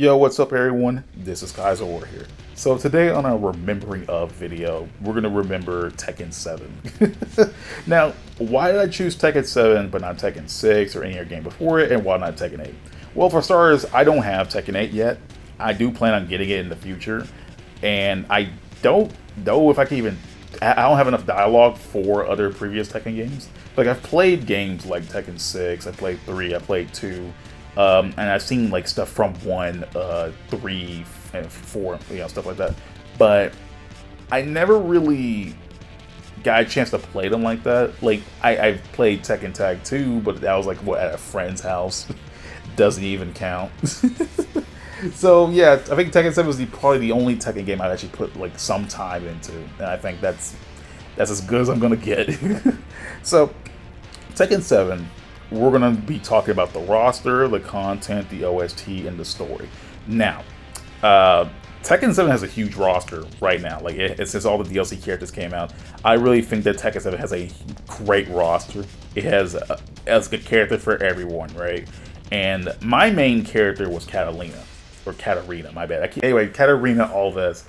Yo, what's up everyone? This is Kaizouwar here. So today on our Remembering Of video, we're going to remember Tekken 7. Now, why did I choose Tekken 7 but not Tekken 6 or any other game before it, and why not Tekken 8? Well, for starters, I don't have Tekken 8 yet. I do plan on getting it in the future, and I don't know if I can even... I don't have enough dialogue for other previous Tekken games. Like, I've played games like Tekken 6, I played 3, I played 2, and I've seen like stuff from 1, 3, and 4, stuff like that. But I never really got a chance to play them like that. Like, I've played Tekken Tag 2, but that was like, what, at a friend's house? Doesn't even count. So yeah, I think Tekken 7 was probably the only Tekken game I've actually put like some time into, and I think that's as good as I'm gonna get. So Tekken 7, we're gonna be talking about the roster, the content, the OST, and the story. Now, Tekken 7 has a huge roster right now. Like since all the DLC characters came out, I really think that Tekken 7 has a great roster. It has a character for everyone, right? And my main character was Catalina. Or Katarina, my bad. Anyway, Katarina Alves.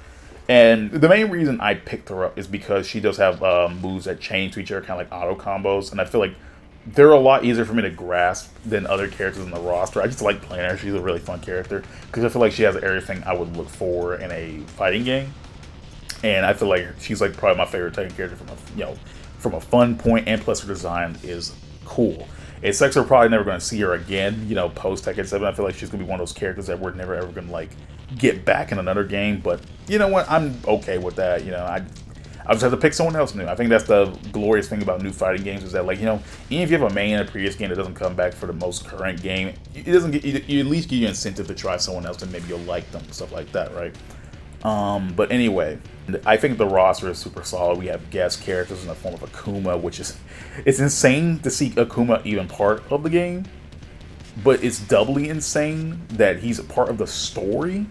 And the main reason I picked her up is because she does have moves that change to each other, kind of like auto combos. And I feel like they're a lot easier for me to grasp than other characters in the roster. I just like playing her. She's a really fun character. Because I feel like she has everything I would look for in a fighting game. And I feel like she's like probably my favorite Tekken character from a fun point, and plus her design is cool. It sucks we're probably never going to see her again, post Tekken 7. I feel like she's going to be one of those characters that we're never ever going to, like, get back in another game. But, you know what? I'm okay with that, I just have to pick someone else new. I think that's the glorious thing about new fighting games is that, like, even if you have a main in a previous game that doesn't come back for the most current game, it doesn't get you at least give you incentive to try someone else and maybe you'll like them, stuff like that, right? But anyway, I think the roster is super solid. We have guest characters in the form of Akuma, which is... It's insane to see Akuma even part of the game, but it's doubly insane that he's a part of the story.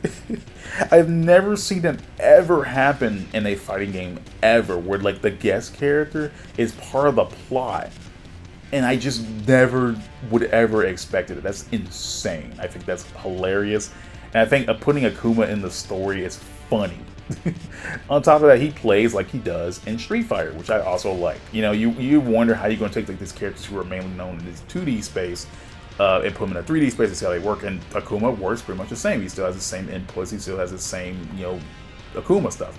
I've never seen that ever happen in a fighting game ever, where like the guest character is part of the plot. And I just never would ever expected it. That's insane. I think that's hilarious. And I think putting Akuma in the story is funny. On top of that, he plays like he does in Street Fighter, which I also like. You wonder how you're going to take like these characters who are mainly known in this 2D space and put them in a 3D space and see how they work. And Akuma works pretty much the same. He still has the same inputs. He still has the same, Akuma stuff.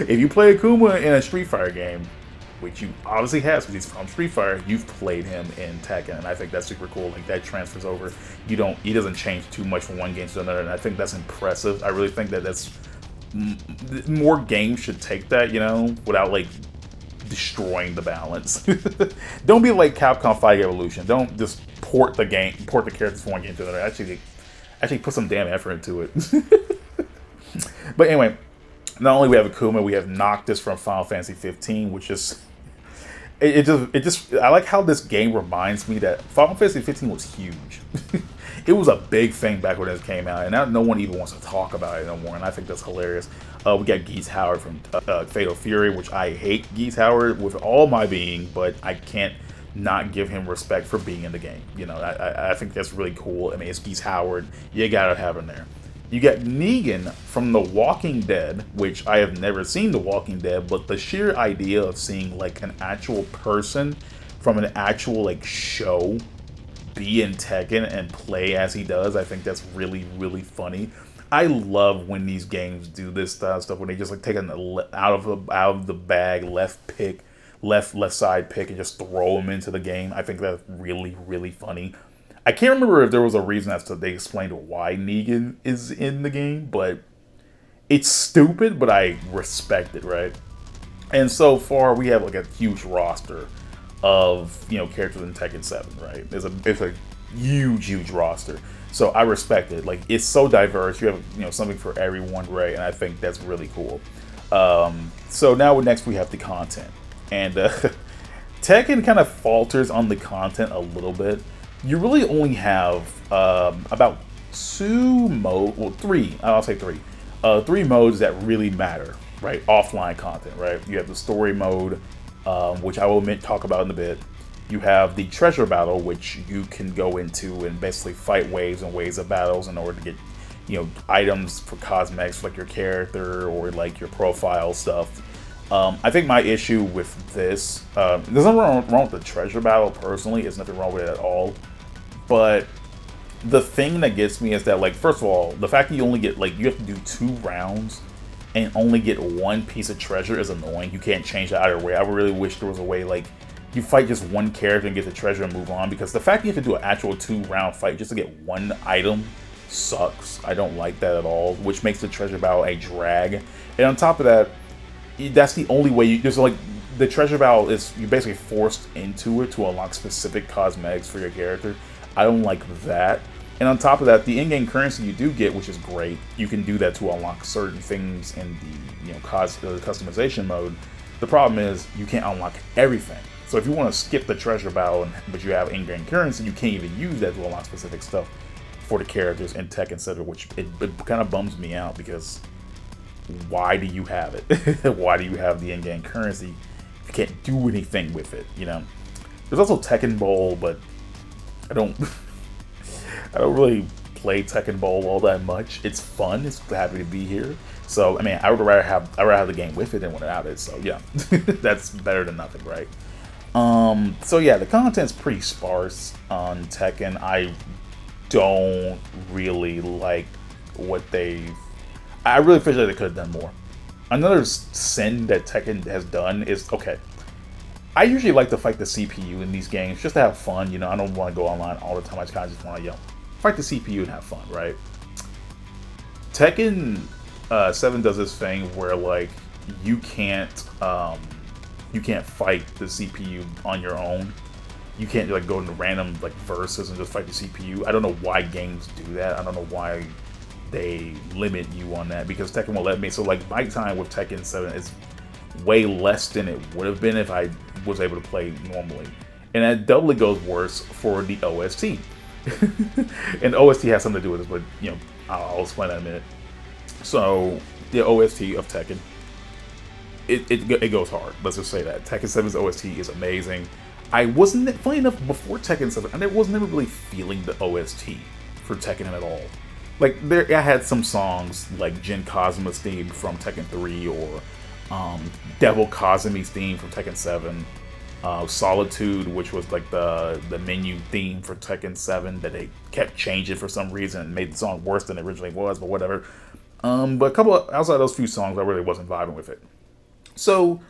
If you play Akuma in a Street Fighter game, which you obviously have because he's from Street Fighter, you've played him in Tekken, and I think that's super cool. Like, that transfers over. He doesn't change too much from one game to another, and I think that's impressive. I really think that that's more games should take that, without like destroying the balance. Don't be like Capcom Fighting Evolution. Don't just port the characters from one game to another. Actually put some damn effort into it. But anyway, not only we have Akuma, we have Noctis from Final Fantasy 15, which is I like how this game reminds me that Final Fantasy 15 was huge. It was a big thing back when it came out, and now no one even wants to talk about it no more, and I think that's hilarious. We got Geese Howard from Fatal Fury, which I hate Geese Howard with all my being, but I can't not give him respect for being in the game. I think that's really cool. I mean, it's Geese Howard. You gotta have him there. You got Negan from The Walking Dead, which I have never seen The Walking Dead, but the sheer idea of seeing like an actual person from an actual like show be in Tekken and play as he does, I think that's really, really funny. I love when these games do this style of stuff, when they just like take an out of the bag left side pick and just throw him into the game. I think that's really, really funny. I can't remember if there was a reason as to they explained why Negan is in the game, but it's stupid, but I respect it, right? And so far, we have like a huge roster of characters in Tekken 7, right? It's a huge roster, so I respect it. Like, it's so diverse. You have something for everyone, right? And I think that's really cool. So now next we have the content, and Tekken kind of falters on the content a little bit. You really only have about three modes that really matter, right? Offline content, right? You have the story mode, which I will talk about in a bit. You have the treasure battle, which you can go into and basically fight waves and waves of battles in order to get items for cosmetics for, like, your character or like your profile stuff. I think my issue with this, there's nothing wrong with the treasure battle personally. There's nothing wrong with it at all. But the thing that gets me is that, like, first of all, the fact that you only get, like, you have to do 2 rounds and only get 1 piece of treasure is annoying. You can't change that either way. I really wish there was a way, like, you fight just 1 character and get the treasure and move on, because the fact that you have to do an actual 2-round fight just to get 1 item sucks. I don't like that at all, which makes the treasure battle a drag. And on top of that, that's the only way there's, like, the treasure battle is, you're basically forced into it to unlock specific cosmetics for your character. I don't like that. And on top of that, the in-game currency you do get, which is great, you can do that to unlock certain things in the customization mode. The problem is you can't unlock everything. So if you want to skip the treasure battle, but you have in-game currency, you can't even use that to unlock specific stuff for the characters in Tekken 7, which it kind of bums me out, because why do you have it? Why do you have the in-game currency if you can't do anything with it? There's also Tekken Bowl, but I don't really play Tekken Bowl all that much. It's fun. It's happy to be here. So, I mean, I would rather have the game with it than without it. So, yeah, that's better than nothing, right? So yeah, the content's pretty sparse on Tekken. I don't really like what I really feel like they could have done more. Another sin that Tekken has done is, okay, I usually like to fight the CPU in these games just to have fun. I don't want to go online all the time. I kind of just want to, fight the CPU and have fun, right? Tekken 7 does this thing where, like, you can't fight the CPU on your own. You can't, like, go into random, like, verses and just fight the CPU. I don't know why games do that. I don't know why they limit you on that, because Tekken won't let me. So, like, my time with Tekken 7 is way less than it would have been if I was able to play normally. And that doubly goes worse for the OST. And the OST has something to do with this, but, I'll explain that in a minute. So, the OST of Tekken, it goes hard. Let's just say that. Tekken 7's OST is amazing. I wasn't, funny enough, before Tekken 7, I was never really feeling the OST for Tekken at all. Like, I had some songs, like Jin Kazuma's theme from Tekken 3, or Devil Kazumi's theme from Tekken 7, Solitude, which was like the menu theme for Tekken 7 that they kept changing for some reason and made the song worse than it originally was, but whatever. But a couple of, outside of those few songs, I really wasn't vibing with it. So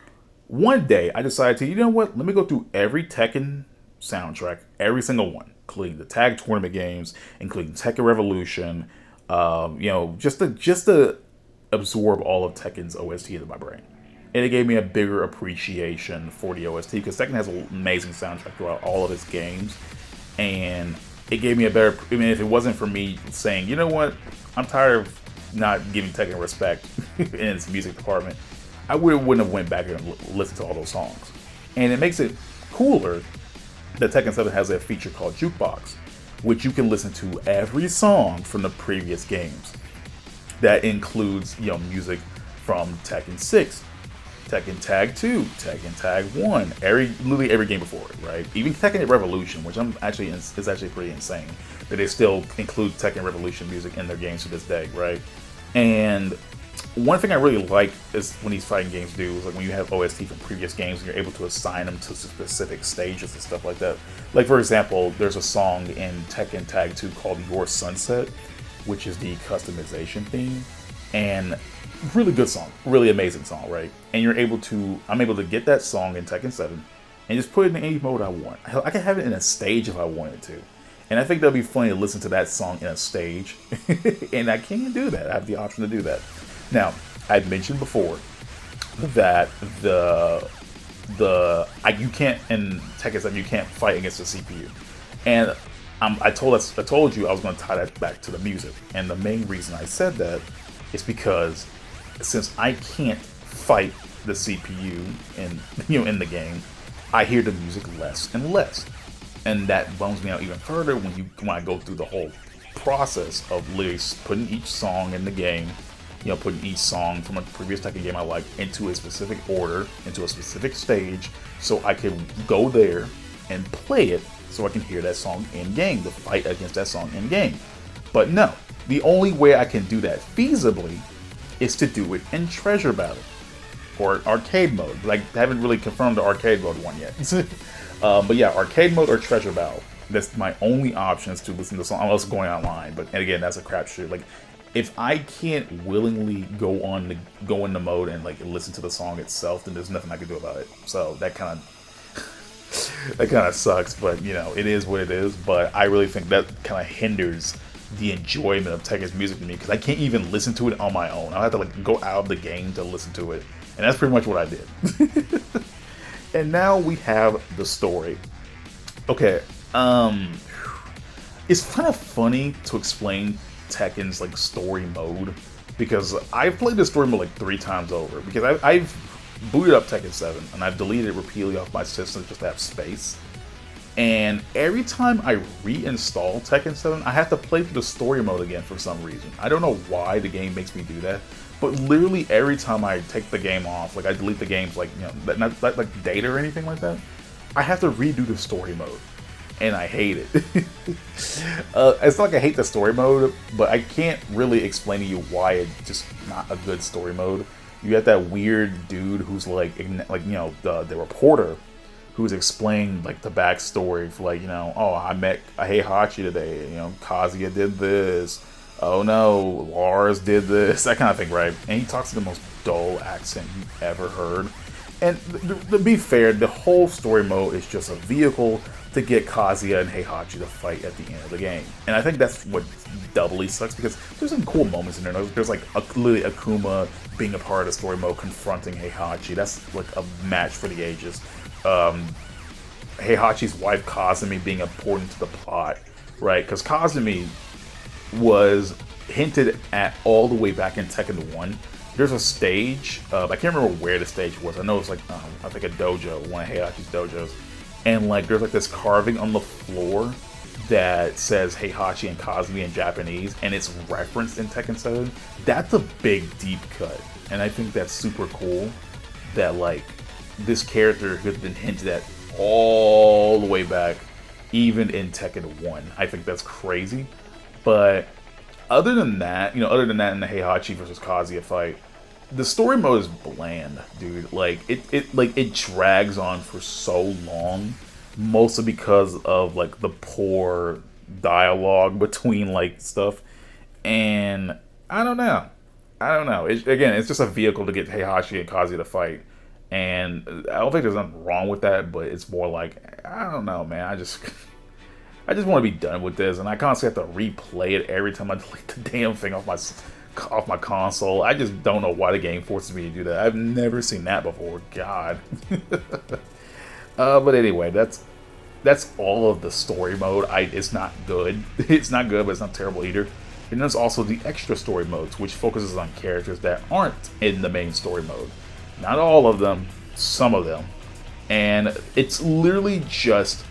one day I decided to, let me go through every Tekken soundtrack, every single one, including the tag tournament games, including Tekken Revolution, just to absorb all of Tekken's OST into my brain. And it gave me a bigger appreciation for the OST, because Tekken has an amazing soundtrack throughout all of its games. And it gave me a better, if it wasn't for me saying, I'm tired of not giving Tekken respect in its music department, I wouldn't have went back and listened to all those songs. And it makes it cooler that Tekken 7 has a feature called Jukebox, which you can listen to every song from the previous games. That includes, music from Tekken 6, Tekken Tag 2, Tekken Tag 1, literally every game before it, right? Even Tekken Revolution, which is actually pretty insane, that they still include Tekken Revolution music in their games to this day, right? And one thing I really like is when these fighting games do is, like, when you have OST from previous games and you're able to assign them to specific stages and stuff like that. Like, for example, there's a song in Tekken Tag 2 called Your Sunset, which is the customization theme, and really good song, really amazing song, right? And I'm able to get that song in Tekken 7 and just put it in any mode I want. Hell, I can have it in a stage if I wanted to. And I think that'd be funny to listen to that song in a stage. And I can do that. I have the option to do that. Now, I've mentioned before that you can't, in Tekken 7, you can't fight against the CPU. And I told you I was going to tie that back to the music. And the main reason I said that is because since I can't fight the CPU in the game, I hear the music less and less. And that bums me out even further when I go through the whole process of literally putting each song in the game, putting each song from a previous Tekken game I like into a specific order, into a specific stage, so I can go there and play it so I can hear that song in game, the fight against that song in game. But no, the only way I can do that feasibly is to do it in Treasure Battle or Arcade Mode. But I haven't really confirmed the Arcade Mode one yet. But yeah, Arcade Mode or Treasure Battle. That's my only options to listen to the song, unless going online. But and again, that's a crapshoot. Like, if I can't willingly go in the mode and like listen to the song itself, then there's nothing I can do about it. So that kind of sucks. But you know, it is what it is. But I really think that kind of hinders the enjoyment of Tekken's music to me, because I can't even listen to it on my own. I'll have to like go out of the game to listen to it, and that's pretty much what I did. And now we have the story. Okay, it's kind of funny to explain Tekken's like story mode, because I've played the story mode like 3 times over, because I've booted up Tekken 7 and I've deleted it repeatedly off my system just to have space. And every time I reinstall Tekken 7, I have to play through the story mode again for some reason. I don't know why the game makes me do that, but literally every time I take the game off, like I delete the game's like, you know, not like data or anything like that, I have to redo the story mode, and I hate it. It's not like I hate the story mode, but I can't really explain to you why it's just not a good story mode. You have that weird dude who's like you know, the reporter, who's explaining like the backstory for, like, you know, oh, I met Heihachi today, you know, Kazuya did this, oh no, Lars did this, that kind of thing, right? And he talks in the most dull accent you've ever heard. And to be fair, the whole story mode is just a vehicle to get Kazuya and Heihachi to fight at the end of the game. And I think that's what doubly sucks, because there's some cool moments in there. There's like literally Akuma being a part of the story mode, confronting Heihachi. That's like a match for the ages. Heihachi's wife Kazumi being important to the plot, right? Because Kazumi was hinted at all the way back in Tekken 1. There's a stage, I can't remember where the stage was. I know it's like, I think a dojo, one of Heihachi's dojos. And like, there's like this carving on the floor that says Heihachi and Kazumi in Japanese, and it's referenced in Tekken 7. That's a big, deep cut. And I think that's super cool that like, this character has been hinted at all the way back, even in Tekken 1. I think that's crazy. But other than that, you know, in the Heihachi versus Kazuya fight, the story mode is bland, dude. Like it drags on for so long, mostly because of like the poor dialogue between like stuff. And I don't know. Again, it's just a vehicle to get Heihachi and Kazuya to fight. And I don't think there's nothing wrong with that, but it's more like, I don't know, man. I just want to be done with this, and I constantly have to replay it every time I delete the damn thing off my console. I just don't know why the game forces me to do that. I've never seen that before. God. But anyway, that's all of the story mode. It's not good. It's not good, but it's not terrible either. And there's also the extra story modes, which focuses on characters that aren't in the main story mode. Not all of them, some of them. And it's literally just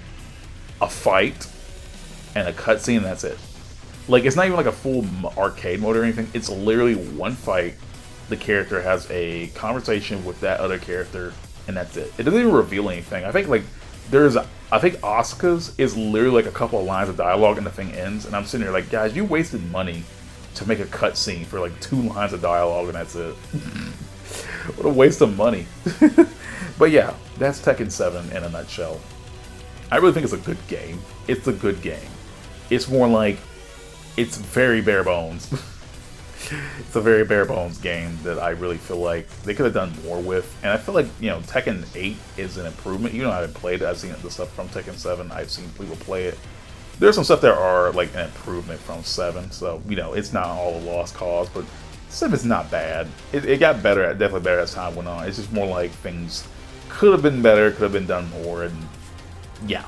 a fight and a cutscene, and that's it. Like, it's not even like a full arcade mode or anything. It's literally one fight. The character has a conversation with that other character, and that's it. It doesn't even reveal anything. I think Asuka's is literally like a couple of lines of dialogue and the thing ends, and I'm sitting there like, guys, you wasted money to make a cutscene for like 2 lines of dialogue, and that's it. What a waste of money. But yeah, that's Tekken 7 in a nutshell. I really think it's a good game. It's a good game. It's more like, it's very bare bones. It's a very bare bones game that I really feel like they could have done more with. And I feel like, you know, Tekken 8 is an improvement. You know, I haven't played it. I've seen the stuff from Tekken 7. I've seen people play it. There's some stuff that are like an improvement from 7. So, you know, it's not all a lost cause, but 7's not bad. It got better, definitely better as time went on. It's just more like things could have been better, could have been done more, and yeah.